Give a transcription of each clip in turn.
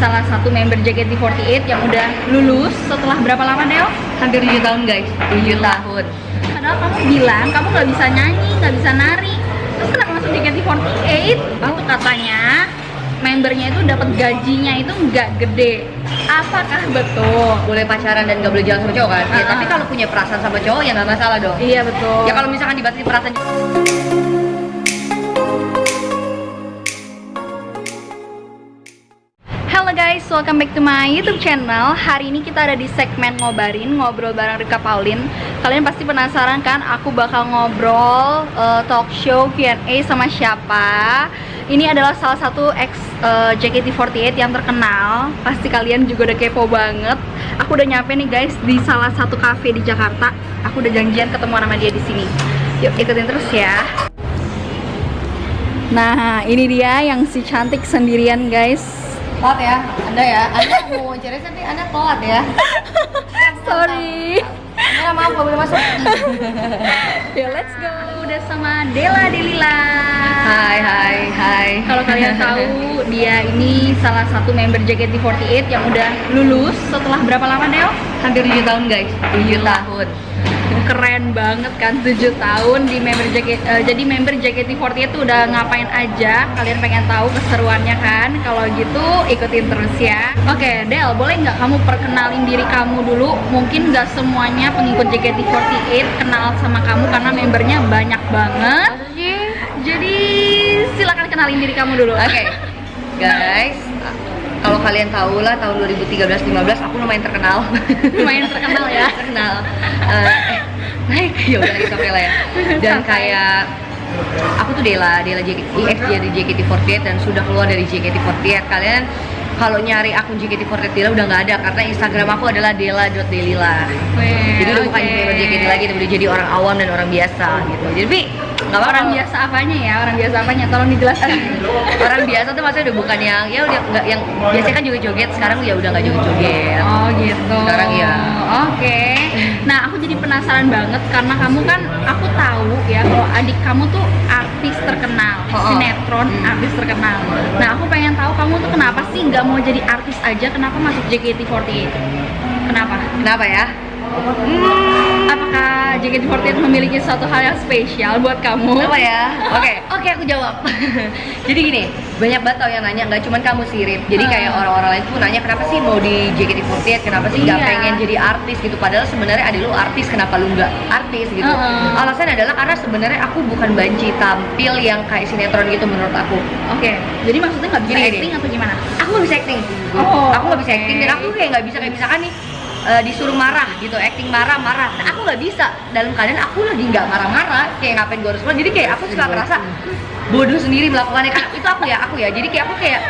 salah satu member JKT48 yang udah lulus setelah berapa lama, Del? Hampir 7 tahun guys, 7 tahun. Padahal kamu bilang kamu nggak bisa nyanyi, nggak bisa nari, terus kenapa masuk JKT48? Itu katanya membernya itu dapat gajinya itu nggak gede. Apakah betul? Boleh pacaran dan gak boleh jalan sama cowok kan? Ya, tapi kalau punya perasaan sama cowok ya nggak masalah dong. Iya betul. Ya kalau misalkan dibatasi perasaan. Halo guys, welcome back to my YouTube channel. Hari ini kita ada di segmen ngobarin, ngobrol bareng Rika Pauline. Kalian pasti penasaran kan, aku bakal ngobrol talk show Q&A sama siapa? Ini adalah salah satu ex JKT48 yang terkenal. Pasti kalian juga udah kepo banget. Aku udah nyampe nih guys di salah satu cafe di Jakarta. Aku udah janjian ketemu sama dia di sini. Yuk ikutin terus ya. Nah, ini dia yang si cantik sendirian guys. Telat ya, Anda mau cari tapi Anda telat ya. Sorry. Anda maaf gak boleh masuk. Ya let's go. Udah sama Della Delila. Hai. Kalau kalian tahu, dia ini salah satu member JKT48 yang udah lulus setelah berapa lama, Del? Hampir 7 tahun guys, 7 tahun. Keren banget kan, 7 tahun di member jadi member JKT48 itu udah ngapain aja? Kalian pengen tahu keseruannya kan? Kalau gitu ikutin terus ya. Oke, Del, boleh nggak kamu perkenalin diri kamu dulu? Mungkin nggak semuanya pengikut JKT48 kenal sama kamu karena membernya banyak banget. Jadi silakan kenalin diri kamu dulu. Oke, guys, kalau kalian tahu lah tahun 2013-15 aku lumayan terkenal. Lumayan terkenal ya. Terkenal. Naik ya udah gitu lah ya. Dan kayak aku tuh Della dari JKT48 dan sudah keluar dari JKT48. Kalian kalau nyari akun JKT48 Della udah nggak ada karena Instagram aku adalah della.delila. Jadi udah bukan member JKT lagi, udah jadi orang awam dan orang biasa gitu. Jadi nggak apa-apa. Orang biasa apanya ya? Orang biasa apanya? Tolong dijelaskan. Orang biasa tuh maksudnya udah bukan yang ya udah nggak yang biasanya kan joget-joget, sekarang ya udah nggak joget-joget. Oh gitu. Sekarang ya. Oke. Nah aku jadi penasaran banget karena kamu kan, aku tahu ya kalau adik kamu tuh artis terkenal, sinetron artis terkenal. Nah aku pengen tahu kamu tuh kenapa sih nggak mau jadi artis aja? Kenapa masuk JKT48? Kenapa? Kenapa ya? Apakah JKT48 memiliki suatu hal yang spesial buat kamu? Apa ya? Oke, aku jawab. Jadi gini, banyak banget tau yang nanya, nggak cuma kamu sih, Rip. Jadi kayak orang-orang lain tuh nanya kenapa sih mau di JKT48, kenapa sih nggak pengen jadi artis gitu. Padahal sebenarnya adik lu artis, kenapa lu nggak artis gitu? Alasan adalah karena sebenarnya aku bukan banci tampil yang kayak sinetron gitu menurut aku. Oke, jadi maksudnya nggak bisa acting atau gimana? Aku nggak bisa acting. Aku nggak bisa acting dan aku kayak nggak bisa kayak misalkan nih disuruh marah gitu, acting marah. Nah, aku nggak bisa dalam keadaan aku lagi nggak marah-marah, kayak ngapain gue harus marah. Jadi kayak aku suka ngerasa bodoh sendiri melakukannya kan. Itu aku ya. Jadi kayak aku kayak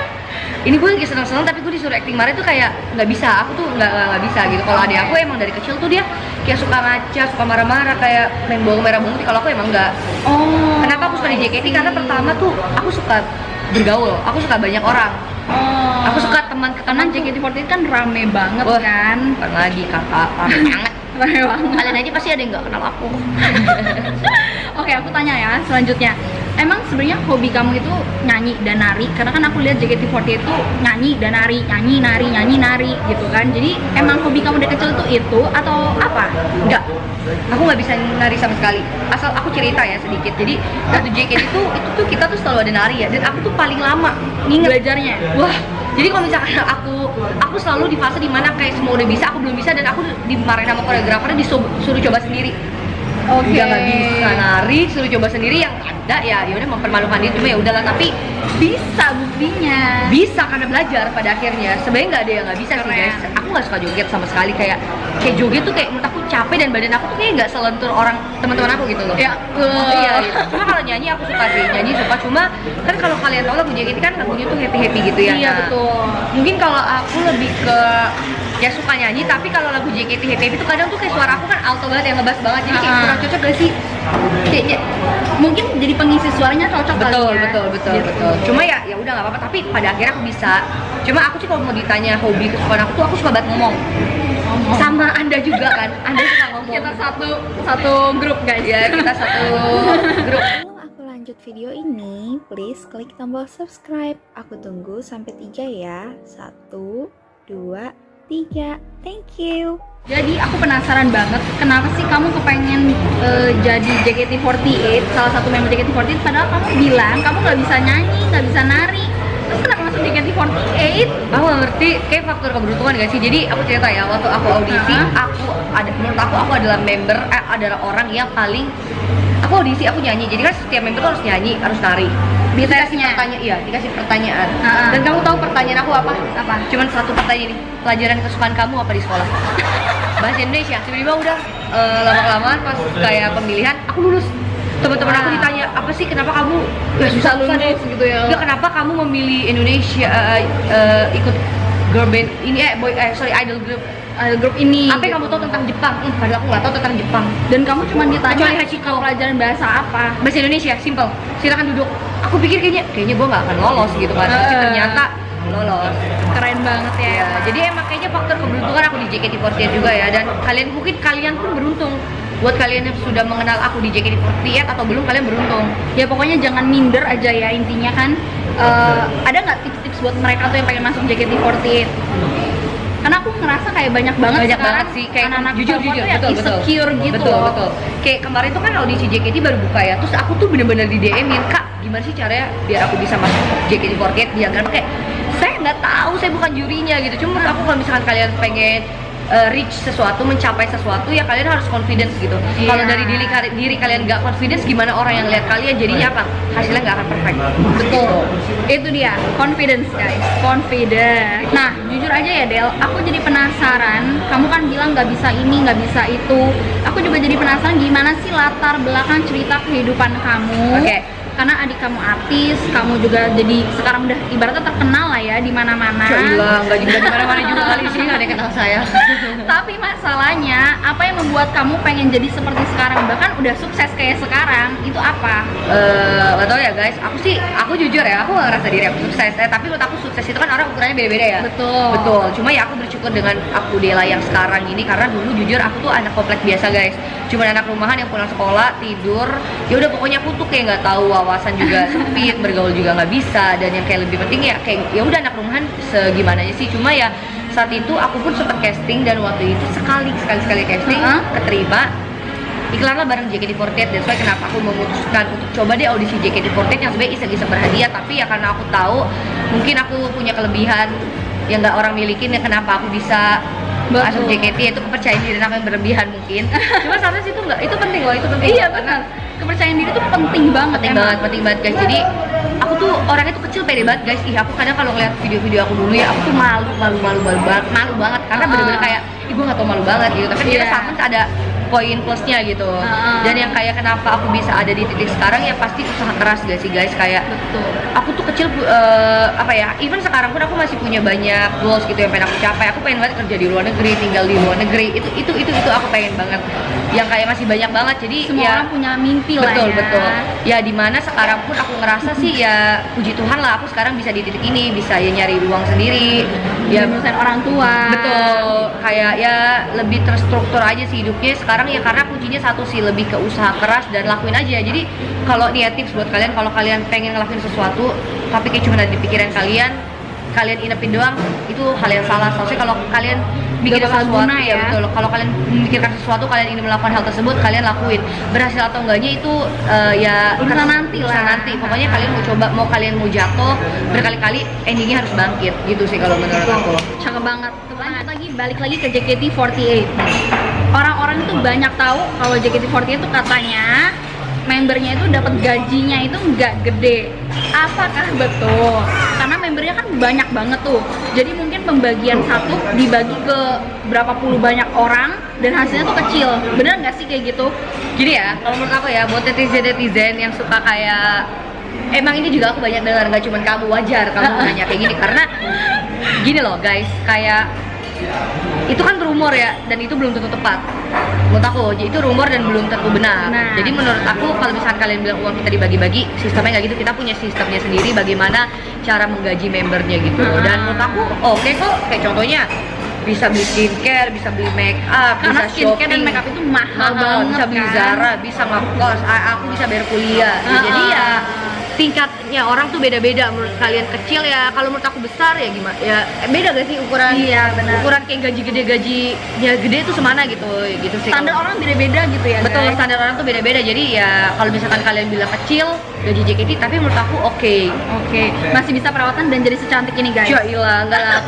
ini gue lagi seneng-seneng tapi gue disuruh acting marah itu kayak nggak bisa. Aku tuh nggak bisa gitu. Kalau adik aku emang dari kecil tuh dia kayak suka ngaca, suka marah-marah, kayak main bawang merah bawang putih. Kalau aku emang nggak. Kenapa aku suka di JKT? Karena pertama tuh aku suka bergaul, aku suka banyak orang. Aku suka teman JKT48 kan rame banget kan. Bukan lagi kakak, rame banget. Rame banget. Kalian aja pasti ada yang nggak kenal aku. Oke, aku tanya ya selanjutnya. Emang sebenarnya hobi kamu itu nyanyi dan nari? Karena kan aku lihat JKT48 itu nyanyi dan nari, nyanyi nari gitu kan. Jadi emang hobi kamu dari kecil itu atau apa? Enggak. Aku nggak bisa nari sama sekali. Asal aku cerita ya sedikit. Jadi waktu JKT itu tuh kita tuh selalu ada nari ya. Dan aku tuh paling lama belajarnya. Wah. Jadi kalau misalkan aku selalu di fase dimana kayak semua udah bisa, aku belum bisa dan aku dimarahin sama koreografernya disuruh coba sendiri. Oke. Nggak bisa nari, suruh coba sendiri yang ada ya udah mempermalukan diri cuma ya udahlah, tapi bisa buktinya. Bisa karena belajar pada akhirnya. Sebenarnya nggak ada yang nggak bisa sih guys. Aku nggak suka joget sama sekali, kayak joget tuh kayak menurut aku capek dan badan aku tuh kayak nggak selentur orang teman-teman aku gitu loh. Ya, iya. Gitu. Cuma kalau nyanyi aku suka sih, nyanyi suka. Cuma kan kalau kalian tahu lagu JKT kan lagunya tuh happy gitu ya. Iya betul. Mungkin kalau aku lebih ke ya suka nyanyi, tapi kalau lagu JKT happy itu kadang tuh kayak suara aku kan alto banget, yang ngebas banget, jadi kayak kurang cocok gak sih? Kayaknya mungkin jadi pengisi suaranya cocok kali ya. Betul. Cuma ya udah nggak apa-apa, tapi pada akhirnya aku bisa. Cuma aku sih kalau mau ditanya hobi kesukaan aku tuh aku suka banget ngomong. Sama Anda juga kan, Anda suka ngomong. Kita satu grup guys ya, kita satu grup. lanjut video ini, please klik tombol subscribe. Aku tunggu sampai 3 ya. 1, 2, 3. Thank you. Jadi aku penasaran banget, kenapa sih kamu kepengen jadi JKT48, salah satu member JKT48, padahal kamu bilang kamu nggak bisa nyanyi, nggak bisa nari. Terus kenapa masuk JKT48? Aku gak ngerti, kayak faktor keberuntungan gak sih? Jadi aku cerita ya, waktu aku audisi, menurut aku adalah member, adalah orang yang paling, aku audisi, aku nyanyi. Jadi kan setiap member tuh harus nyanyi, harus nari. Dikasih pertanyaan. Dan kamu tahu pertanyaan aku apa? Apa? Cuman satu pertanyaan ini. Pelajaran kesukaan kamu apa di sekolah? Bahasa Indonesia. Tiba-tiba udah lama-kelamaan pas kayak pemilihan aku lulus. Teman-teman aku ditanya, apa sih kenapa kamu susah lulus gitu ya? Ya kenapa kamu memilih Indonesia ikut girl band ini idol group ini? Apa yang kamu tahu tentang Jepang? Padahal aku nggak tahu tentang Jepang. Dan kamu cuma ditanya kecuali Hachiko, pelajaran bahasa apa? Bahasa Indonesia, simple. Silakan duduk. Aku pikir kayaknya gue nggak akan lolos gitu kan. Tapi ternyata lolos. Keren banget ya. Jadi emang kayaknya faktor keberuntungan aku di JKT48 juga ya. Dan kalian pun beruntung. Buat kalian yang sudah mengenal aku di JKT48 atau belum, kalian beruntung. Ya pokoknya jangan minder aja ya, intinya kan. Ada nggak tips-tips buat mereka tuh yang pengen masuk JKT48? Karena aku ngerasa kayak banyak banget sih, kayak anak-anak jujur yang insecure gitu. Betul. Kayak kemarin tuh kan audisi JKT baru buka ya. Terus aku tuh bener-bener di DM-in, Kak, gimana sih caranya biar aku bisa masuk JKT48? Diagram kayak saya nggak tahu, saya bukan jurinya gitu. Cuma menurut aku kalau misalkan kalian pengen reach sesuatu, mencapai sesuatu, ya kalian harus confidence gitu. Kalau dari diri kalian nggak confidence, gimana orang yang lihat kalian jadinya apa? Hasilnya nggak akan perfect. Betul. Itu dia, confidence guys, confidence. Nah, jujur aja ya Del, aku jadi penasaran. Kamu kan bilang nggak bisa ini, nggak bisa itu. Aku juga jadi penasaran gimana sih latar belakang cerita kehidupan kamu. Oke. Karena adik kamu artis, kamu juga jadi sekarang udah ibaratnya terkenal lah ya di mana-mana. Nggak juga di mana-mana juga kali sih, nggak ada yang kenal saya. Tapi masalahnya, apa yang membuat kamu pengen jadi seperti sekarang, bahkan udah sukses kayak sekarang, itu apa? Gak tau ya guys, aku jujur ya, aku gak ngerasa diri aku sukses. Tapi menurut aku sukses itu kan orang ukurannya beda-beda ya. Betul. Cuma ya aku bersyukur dengan aku Dela yang sekarang ini, karena dulu jujur aku tuh anak komplek biasa guys. Cuma anak rumahan yang pulang sekolah, tidur, ya udah pokoknya aku tuh kayak nggak tahu, wawasan juga sempit, bergaul juga nggak bisa, dan yang kayak lebih penting ya kayak ya udah anak rumahan segimana aja sih. Cuma ya saat itu aku pun sempat casting, dan waktu itu sekali casting keterima, iklan lah bareng JKT48. That's why kenapa aku memutuskan untuk coba deh audisi JKT48 yang sebenarnya iseng-iseng berhadiah, tapi ya karena aku tahu mungkin aku punya kelebihan yang nggak orang milikin, ya kenapa aku bisa masuk JKT, itu kepercayaan diri aku yang berlebihan mungkin. Cuma sampai situ enggak, itu penting loh, itu penting. Iya benar. Kepercayaan diri itu penting banget guys. Jadi aku tuh orangnya tuh kecil, pede banget guys. Aku kadang kalau ngeliat video-video aku dulu ya, aku tuh malu banget karena bener-bener kayak gue nggak tau, malu banget gitu. Tapi ternyata saat ada poin plusnya gitu. Dan yang kayak kenapa aku bisa ada di titik sekarang ya pasti usaha keras gak sih guys. Kayak aku tuh kecil even sekarang pun aku masih punya banyak goals gitu yang pengen aku capai. Aku pengen banget kerja di luar negeri, tinggal di luar negeri, itu aku pengen banget, yang kayak masih banyak banget. Jadi semua orang punya mimpi lah ya. Betul ya, dimana sekarang pun aku ngerasa sih ya puji Tuhan lah, aku sekarang bisa di titik ini, bisa ya nyari uang sendiri ya, misalnya orang tua. Betul, kayak ya lebih terstruktur aja sih hidupnya sekarang ya, karena kuncinya satu sih, lebih ke usaha keras dan lakuin aja. Jadi kalau nih ya tips buat kalian, kalau kalian pengen ngelakuin sesuatu tapi kayak cuma ada di pikiran kalian inepin doang, itu hal yang salah. Soalnya kalau kalian mikir sesuatu ya, betul, kalau kalian memikirkan sesuatu, kalian ingin melakukan hal tersebut, kalian lakuin. Berhasil atau enggaknya itu ya urusan nanti. Pokoknya kalian mau coba, kalian mau jatuh berkali-kali, endingnya harus bangkit gitu sih kalau menurut aku. Cakep banget. Balik lagi ke JKT48. Orang-orang itu banyak tahu kalau JKT48 itu katanya membernya itu dapat gajinya itu nggak gede. Apakah betul? Karena membernya kan banyak banget tuh. Jadi mungkin pembagian satu dibagi ke berapa puluh banyak orang dan hasilnya tuh kecil. Bener nggak sih kayak gitu? Gini ya, kalau menurut aku ya, buat netizen yang suka kayak, emang ini juga aku banyak dengar, nggak cuma kamu, wajar kamu nanya kayak gini, karena gini loh guys, kayak itu kan rumor ya, dan itu belum tentu tepat menurut aku. Jadi itu rumor dan belum tentu benar. Jadi menurut aku kalau misalkan kalian bilang uang kita dibagi-bagi, sistemnya nggak gitu. Kita punya sistemnya sendiri bagaimana cara menggaji membernya gitu. Dan menurut aku oke kok. Kayak contohnya bisa beli skincare, bisa beli make up, Karena bisa skincare dan shopping, makeup itu mahal banget, bisa beli kan? Zara, bisa ngekos, aku bisa bayar kuliah. Jadi ya tingkatnya orang tuh beda-beda. Menurut kalian kecil ya, kalau menurut aku besar ya gimana? Ya beda gak sih ukuran? Iya, benar. Ukuran kayak gaji gede itu semana gitu sih. Standar orang beda-beda gitu ya, Betul, guys. standar orang tuh beda-beda. Jadi ya kalau misalkan kalian bilang kecil gaji JKT, tapi menurut aku oke. Masih bisa perawatan dan jadi secantik ini, guys. Ya ilah, enggak lah.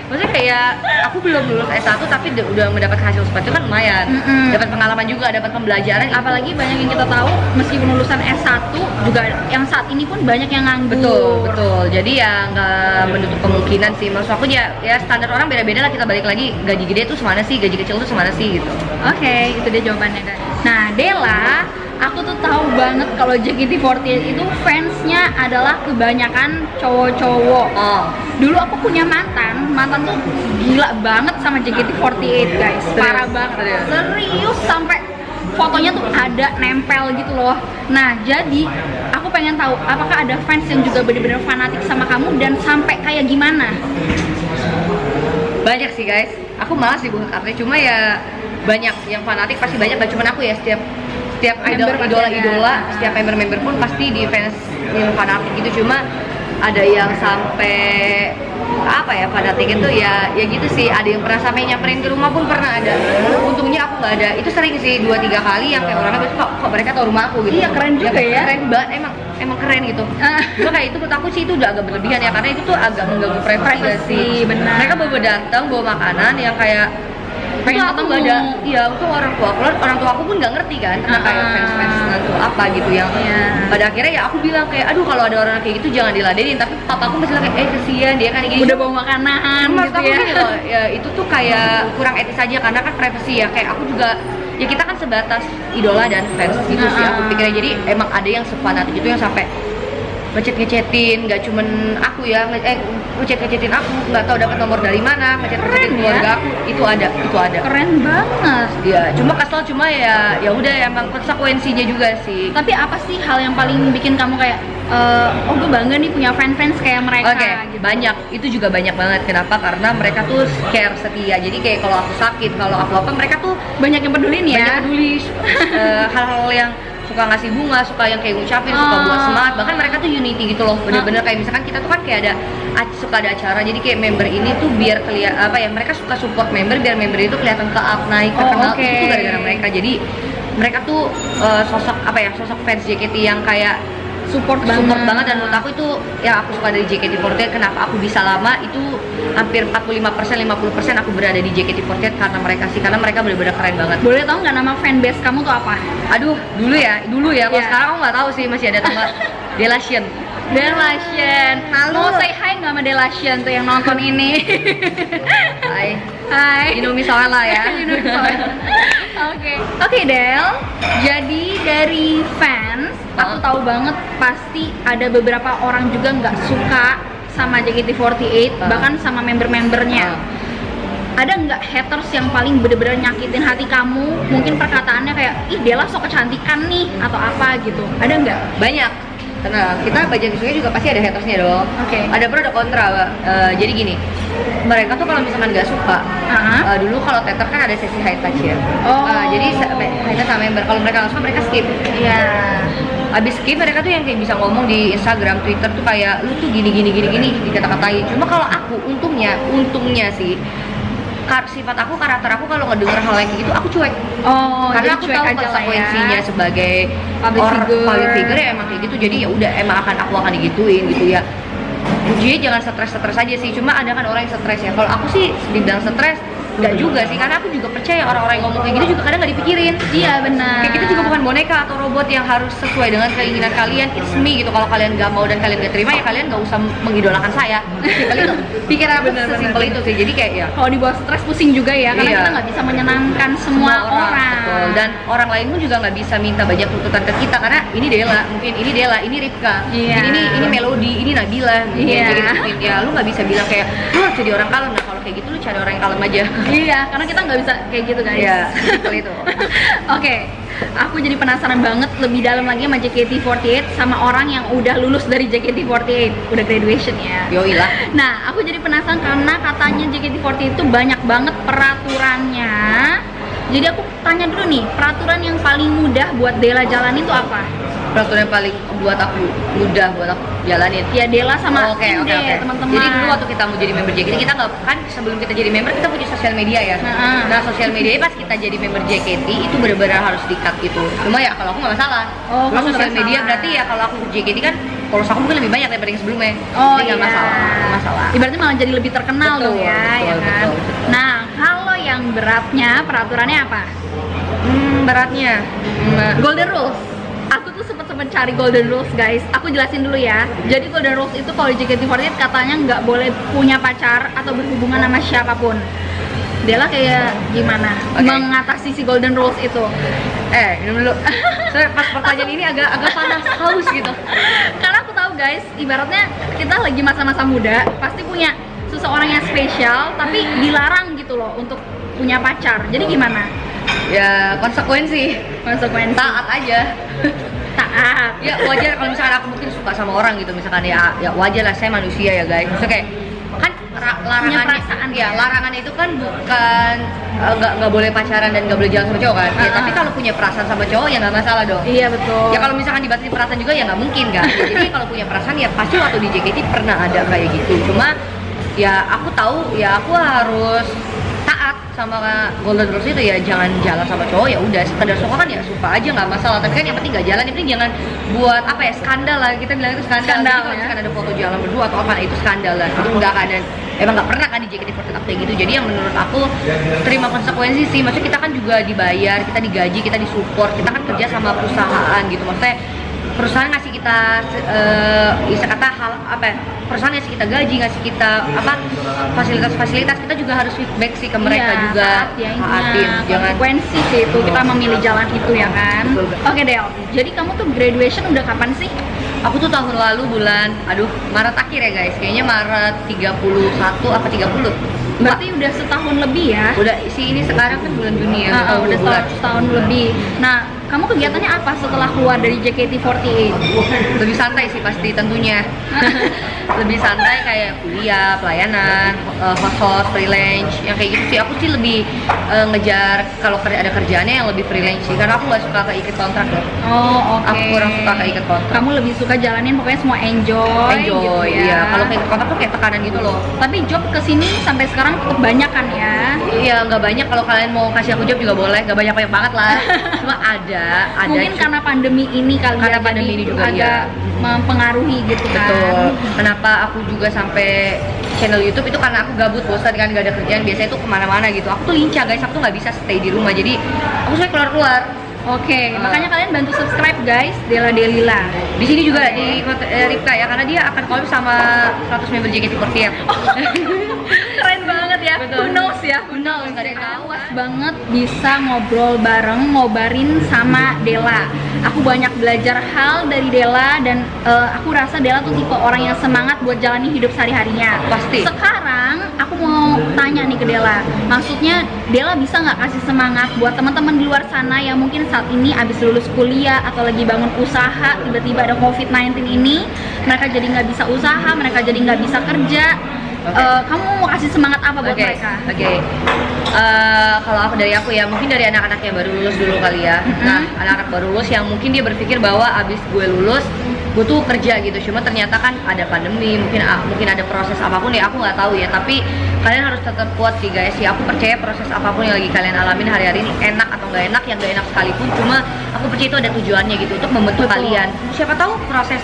Maksudnya kayak aku belum lulus S1 tapi udah mendapat hasil seperti itu kan lumayan. Dapat pengalaman juga, dapat pembelajaran. Apalagi banyak yang kita tahu meskipun lulusan S1 juga yang saat ini pun banyak yang nganggur. Betul. Jadi ya nggak menutup kemungkinan sih. Maksud aku ya standar orang beda-beda lah. Kita balik lagi, gaji gede tuh semana sih, gaji kecil tuh semana sih gitu. Oke, itu dia jawabannya, guys. Nah, Della, aku tuh tahu banget kalau JKT48 itu fansnya adalah kebanyakan cowok-cowok. Dulu aku punya mantan tuh gila banget sama JKT48, guys. Parah banget. Serius sampai fotonya tuh ada nempel gitu loh. Nah, jadi aku pengen tahu apakah ada fans yang juga bener-bener fanatik sama kamu dan sampai kayak gimana? Banyak sih, guys. Aku malas sih buka kartunya, cuma ya banyak yang fanatik, pasti banyak. Gak cuma aku ya, setiap idola, setiap member pun pasti di fans yang fanatik gitu. Cuma ada yang sampai apa ya, fanatik itu ya gitu sih. Ada yang pernah sampai nyamperin ke rumah pun pernah ada. Untungnya aku nggak ada. Itu sering sih 2-3 kali yang kayak orangnya kok mereka tahu rumah aku gitu. Iya, keren juga ya. Keren banget, emang keren gitu. Cuma kayak itu menurut aku sih itu udah agak berlebihan ya, karena itu tuh agak mengganggu privasi. Benar. Mereka bawa datang bawa makanan yang kayak pengen datang nggak ada. Iya, untuk orang tua aku pun nggak ngerti kan, karena kayak fans itu apa gitu yang pada akhirnya ya aku bilang kayak aduh kalau ada orang kayak gitu jangan diladenin. Tapi papaku masih bilang kayak kesian dia kan gini. Udah bawa makanan gitu ya. Gini loh, ya itu tuh kayak kurang etis aja karena kan privasi ya. Kayak aku juga ya kita kan sebatas idola dan fans gitu sih aku pikirnya. Jadi emang ada yang sefanatik itu yang sampai ngechat-ngechatin, nggak cuman aku ya, ngechat-ngechatin aku, nggak tahu dapat nomor dari mana, ngechat-ngechatin keluarga aku, itu ada. Keren banget. Ya, cuma kesel, cuma ya udah emang konsekuensinya juga sih. Tapi apa sih hal yang paling bikin kamu kayak oh gue bangga nih punya fans kayak mereka? Gitu. Banyak, itu juga banyak banget. Kenapa? Karena mereka tuh care, setia. Jadi kayak kalau aku sakit, kalau aku apa, mereka tuh banyak yang pedulin ya. Banyak peduli, hal-hal yang suka ngasih bunga, suka yang kayak ngucapin, suka buat semangat. Bahkan mereka tuh unity gitu loh, bener-bener kayak misalkan kita tuh kan kayak suka ada acara, jadi kayak member ini tuh biar kelihatan apa ya, mereka suka support member biar member itu kelihatan naik, terkenal. Itu tuh gara-gara mereka. Jadi mereka tuh sosok fans JKT yang kayak support banget. Dan menurut aku itu ya aku suka dari JKT48. Kenapa aku bisa lama itu hampir 45%, 50% aku berada di JKT48 karena mereka sih, karena mereka benar-benar keren banget. Boleh tahu nggak nama fanbase kamu tuh apa? Aduh, dulu ya. Kalau sekarang aku nggak tahu sih, masih ada nama Delation. Halo. Mau say hi nggak sama Delation tuh yang nonton ini? Hai. Indomie Soela ya. Oke, Del. Jadi dari fans, aku tahu banget pasti ada beberapa orang juga nggak suka sama JKT48, bahkan sama member-membernya. Ada nggak haters yang paling bener-bener nyakitin hati kamu? Mungkin perkataannya kayak, ih Della sok kecantikan nih, atau apa gitu. Ada nggak? Banyak. Karena kita baca visualnya juga pasti ada hatersnya dong. Ada pro ada kontra. Jadi gini, mereka tuh kalau misalkan nggak suka, dulu kalau teater kan ada sesi high touch ya. Jadi high touch sama member. Kalau mereka nggak suka, mereka skip. Iya. Abis skip mereka tuh yang kayak bisa ngomong di Instagram, Twitter tuh kayak lu tuh gini dikata-katain. Cuma kalau aku untungnya sih sifat aku, karakter aku kalau ngedenger hal kayak gitu aku cuek. Karena aku tahu konsekuensinya sebagai public figure ya emang kayak gitu. Jadi ya udah emang aku akan digituin gitu ya. Jadi jangan stres aja sih. Cuma ada kan orang yang stres ya. Kalau aku sih dibilang stres nggak juga sih, karena aku juga percaya orang-orang yang ngomong kayak gitu juga kadang nggak dipikirin. Iya benar. Kayak kita juga bukan boneka atau robot yang harus sesuai dengan keinginan kalian. It's me gitu. Kalau kalian nggak mau dan kalian nggak terima ya kalian nggak usah mengidolakan saya. Simpel itu. Pikiran aku sesimpel itu sih. Jadi kayak ya. Kalau dibawa stres pusing juga ya, karena kita nggak bisa menyenangkan semua orang. Betul. Dan orang lain pun juga nggak bisa minta banyak tuntutan ke kita, karena ini Della, mungkin ini Della, ini Ripka, ini Melody, ini Nabila. Jadi mungkin ya lu nggak bisa bilang kayak lu harus jadi orang kalem. Nah kalau kayak gitu lu cari orang yang kalem aja. Iya, karena kita nggak bisa kayak gitu guys. Iya, seperti itu. Oke, aku jadi penasaran banget lebih dalam lagi sama JKT48 sama orang yang udah lulus dari JKT48, udah graduation ya. Yoi lah. Nah, aku jadi penasaran karena katanya JKT48 itu banyak banget peraturannya. Jadi aku tanya dulu nih, peraturan yang paling mudah buat Dela jalanin itu apa? Peraturan yang paling buat aku mudah buat aku jalanin. Ya Dela sama Oke, tim oke, deh, oke. teman-teman. Jadi dulu waktu kita mau jadi member JKT, kita nggak kan sebelum kita jadi member kita punya sosial media ya. Nah sosial media pas kita jadi member JKT itu benar-benar harus di-cut gitu. Cuma ya kalau aku nggak masalah. Oh, Kalau kamu sosial nggak media masalah. berarti ya kalau aku JKT kan followers aku mungkin lebih banyak daripada yang sebelumnya. Oh Jadi nggak iya. masalah, nggak masalah. Ibaratnya malah jadi lebih terkenal Betul, dong ya, betul, ya kan? betul. Nah, kalau yang beratnya peraturannya apa? Beratnya. Golden Rules. Aku tuh sempet cari Golden Rules guys. Aku jelasin dulu ya. Jadi Golden Rules itu kalau di JKT48 katanya nggak boleh punya pacar atau berhubungan sama siapapun. Dela kayak gimana Oke. mengatasi si Golden Rules itu? Minum dulu. Soalnya pas pertanyaan ini agak panas, haus gitu. Karena aku tahu guys, ibaratnya kita lagi masa-masa muda, pasti punya seseorang yang spesial, tapi dilarang gitu loh untuk punya pacar. Jadi gimana? Ya konsekuensi. Konsekuensi. Taat aja. Taat. Ya wajar kalau misalkan aku mungkin suka sama orang gitu, misalkan ya wajar lah, saya manusia ya guys. Maksudnya kayak kan larangannya perasaan, ya, ya. larangan itu kan bukan nggak boleh pacaran dan nggak boleh jalan sama cowok kan. Ya tapi kalau punya perasaan sama cowok ya nggak masalah dong. Iya betul. Ya kalau misalkan dibatasi perasaan juga ya nggak mungkin kan. Ya, jadi kalau punya perasaan ya pasti waktu di JKT pernah ada kayak gitu. Cuma ya aku tahu ya aku harus taat sama Golden Rules itu, ya jangan jalan sama cowok, ya udah sekedar suka kan ya suka aja nggak masalah, tapi kan yang penting nggak jalan, yang penting jangan buat apa ya, skandal lah, kita bilang itu skandal. Jadi kalau ya. misalkan ada foto jalan berdua atau apa, itu skandal lah, itu nggak ada, emang nggak pernah kan di JKT48 kayak gitu. Jadi yang menurut aku terima konsekuensi sih, maksudnya kita kan juga dibayar, kita digaji, kita disupport, kita kan kerja sama perusahaan gitu, maksudnya perusahaan ngasih kita bisa kata hal apa ya, perusahaan ngasih kita gaji, ngasih kita apa fasilitas, kita juga harus feedback sih ke mereka Iya, juga, taat ya, taatin, intinya jangan konsekuensi sih itu kita memilih jalan itu ya kan. Betul. Oke Del, jadi kamu tuh graduation udah kapan sih? aku tuh tahun lalu bulan Maret akhir ya guys, kayaknya Maret 31 apa 30. Berarti udah setahun lebih ya? Udah sih, ini sekarang kan bulan Juni ya, Udah bulan. setahun lebih. Nah, kamu kegiatannya apa setelah keluar dari JKT48? Lebih santai sih pasti tentunya. Lebih santai kayak kuliah, pelayanan, host, freelance, yang kayak gitu sih. Aku sih lebih ngejar kalau ada kerjaannya yang lebih freelance sih, karena aku nggak suka keikat kontrak ya. Oh oke. Aku kurang suka keikat kontrak. Kamu lebih suka jalanin pokoknya semua enjoy gitu ya? Iya. Kalau keikat kontrak tuh kayak tekanan gitu loh. Tapi job kesini sampai sekarang cukup banyak kan ya? Iya, nggak banyak. Kalau kalian mau kasih aku job juga boleh, nggak banyak banget lah. Cuma ada. Mungkin karena pandemi ini kali Karena ya, pandemi jadi ini juga, agak mempengaruhi gitu kan. Betul. Kenapa aku juga sampai channel YouTube itu karena aku gabut, bosan kan, gak ada kerjaan. Biasanya tuh kemana-mana gitu. Aku tuh lincah guys, aku tuh nggak bisa stay di rumah. Jadi aku sering keluar-keluar. Oke, makanya kalian bantu subscribe guys, Dela Delila. Di sini juga di Ripka ya, karena dia akan collab sama 100 member JKT48. Keren banget ya. Betul. Who knows ya? Who knows, nggak ada yang tahu. Puas banget bisa ngobrol bareng, ngobarin sama Dela. Aku banyak belajar hal dari Dela dan aku rasa Dela tuh tipe orang yang semangat buat jalani hidup sehari-harinya. Pasti. Sekarang aku mau tanya nih ke Dela. Maksudnya Dela bisa nggak kasih semangat buat teman-teman di luar sana yang mungkin saat ini abis lulus kuliah atau lagi bangun usaha, tiba-tiba ada COVID-19 ini, mereka jadi nggak bisa usaha, mereka jadi nggak bisa kerja. Kamu mau kasih semangat apa buat mereka? Oke. Kalau dari aku ya, mungkin dari anak-anak yang baru lulus dulu kali ya. Nah, anak-anak baru lulus yang mungkin dia berpikir bahwa abis gue lulus, gue tuh kerja gitu. Cuma ternyata kan ada pandemi, mungkin ada proses apapun ya, aku nggak tahu ya. Tapi kalian harus tetap kuat sih guys. Ya, aku percaya proses apapun yang lagi kalian alamin hari-hari ini, enak atau nggak enak, yang nggak enak sekalipun, cuma aku percaya itu ada tujuannya gitu untuk membentuk kalian. Siapa tahu proses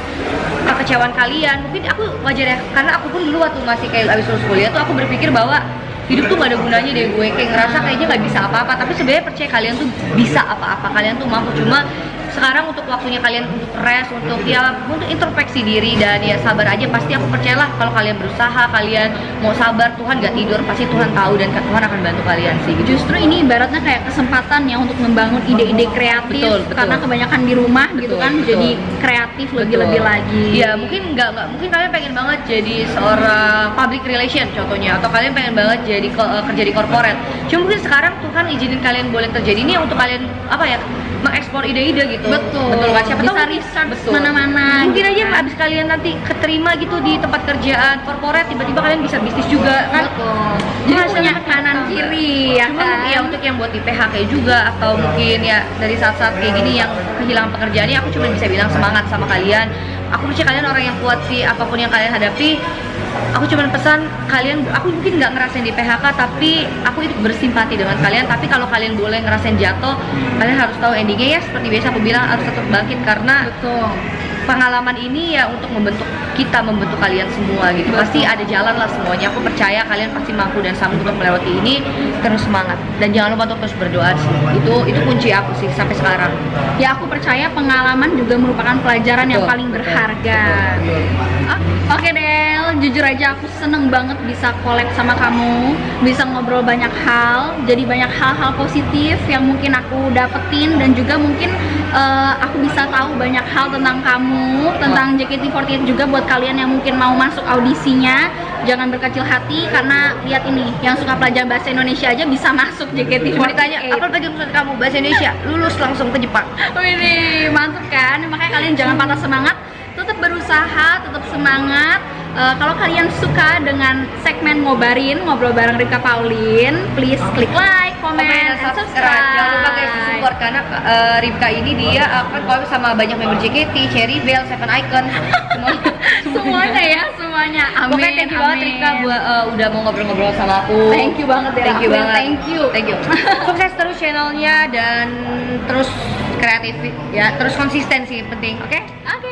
kekecewaan kalian, mungkin aku wajar ya, karena aku pun dulu waktu masih kayak abis lulus kuliah tuh aku berpikir bahwa hidup tuh gak ada gunanya deh, gue kayak ngerasa kayaknya gak bisa apa-apa. Tapi sebenarnya percaya kalian tuh bisa apa-apa, kalian tuh mampu. Cuma sekarang untuk waktunya kalian untuk rest, untuk introspeksi diri, dan ya sabar aja. Pasti aku percayalah kalau kalian berusaha, kalian mau sabar, Tuhan gak tidur, pasti Tuhan tahu dan Tuhan akan bantu kalian sih gitu. Justru ini ibaratnya kayak kesempatan ya untuk membangun ide-ide kreatif. Betul. Karena kebanyakan di rumah gitu kan, betul. jadi kreatif lebih-lebih lagi. Ya mungkin mungkin kalian pengen banget jadi seorang public relation contohnya, atau kalian pengen banget jadi kerja di corporate. Cuma mungkin sekarang Tuhan izinin kalian boleh terjadi ini untuk kalian mengeksplor ide-ide gitu. Betul kan, siapa bisa tahu research betul. mana-mana Mungkin gitu aja kan. abis kalian nanti keterima gitu di tempat kerjaan corporate, tiba-tiba kalian bisa bisnis juga kan. Betul. Jadi Hasilnya punya kita kanan tambah. kiri ya Cuma kan. mungkin ya untuk yang buat di PHK juga, atau mungkin ya dari saat-saat kayak gini yang kehilangan pekerjaannya, aku cuma bisa bilang semangat sama kalian. Aku percaya kalian orang yang kuat sih, apapun yang kalian hadapi. Aku cuma pesan kalian, aku mungkin nggak ngerasain di PHK, tapi aku itu bersimpati dengan kalian. Tapi kalau kalian boleh ngerasain jatuh, kalian harus tahu endingnya ya seperti biasa aku bilang, harus tetap bangkit, karena Betul. pengalaman ini ya untuk membentuk kalian semua gitu. Betul. Pasti ada jalan lah semuanya. Aku percaya kalian pasti mampu dan sanggup untuk melewati ini. Terus semangat dan jangan lupa untuk terus berdoa sih. Itu kunci aku sih sampai sekarang. Ya aku percaya pengalaman juga merupakan pelajaran yang Betul, paling betul, berharga. betul. Oke Del, jujur aja aku seneng banget bisa collab sama kamu, bisa ngobrol banyak hal, jadi banyak hal-hal positif yang mungkin aku dapetin, dan juga mungkin aku bisa tahu banyak hal tentang kamu, tentang JKT48 juga. Buat kalian yang mungkin mau masuk audisinya, jangan berkecil hati, karena lihat ini, yang suka pelajaran bahasa Indonesia aja bisa masuk JKT48. Mau ditanya apa bagi maksud kamu bahasa Indonesia, lulus langsung ke Jepang. Wih, mantap kan? Makanya kalian jangan patah semangat, tetap berusaha, tetap semangat. Kalau kalian suka dengan segmen ngobarin, ngobrol bareng Ripka Paulin, please klik like, comment, dan and subscribe. Jangan lupa guys di support, karena Ripka ini dia akan collab sama banyak member JKT, Cherry Bell, Seven Icon, Semuanya ya, semuanya. Amin. Pokoknya thank you banget amin. Ripka udah mau ngobrol-ngobrol sama aku. Thank you banget ya. Thank you banget. Thank you. Sukses terus channelnya dan terus kreatif ya, terus konsisten sih penting. Oke? Oke.